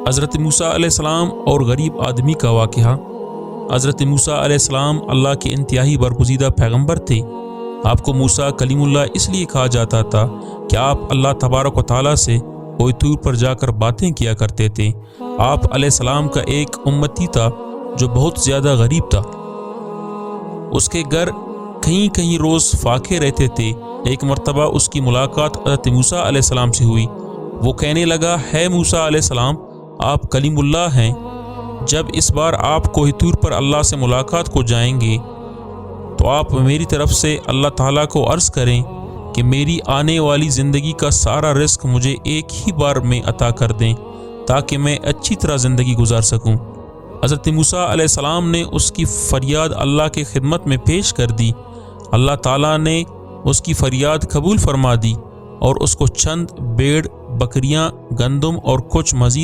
حضرت موسیٰ علیہ السلام اور غریب آدمی کا واقعہ۔ حضرت موسیٰ علیہ السلام اللہ کے انتہائی برگزیدہ پیغمبر تھے۔ آپ کو موسیٰ کلیم اللہ اس لیے کہا جاتا تھا کہ آپ اللہ تبارک و تعالیٰ سے کوئی طور پر جا کر باتیں کیا کرتے تھے۔ آپ علیہ السلام کا ایک امتی تھا جو بہت زیادہ غریب تھا۔ اس کے گھر کہیں کہیں روز فاقے رہتے تھے۔ ایک مرتبہ اس کی ملاقات حضرت موسیٰ علیہ السلام سے ہوئی۔ وہ کہنے لگا، ہے موسیٰ علیہ السلام، آپ کلیم اللہ ہیں۔ جب اس بار آپ کوہ طور پر اللہ سے ملاقات کو جائیں گے تو آپ میری طرف سے اللہ تعالیٰ کو عرض کریں کہ میری آنے والی زندگی کا سارا رزق مجھے ایک ہی بار میں عطا کر دیں تاکہ میں اچھی طرح زندگی گزار سکوں۔ حضرت موسیٰ علیہ السلام نے اس کی فریاد اللہ کی خدمت میں پیش کر دی۔ اللہ تعالیٰ نے اس کی فریاد قبول فرما دی اور اس کو چند بھیڑ، بکریاں، گندم اور کچھ مزید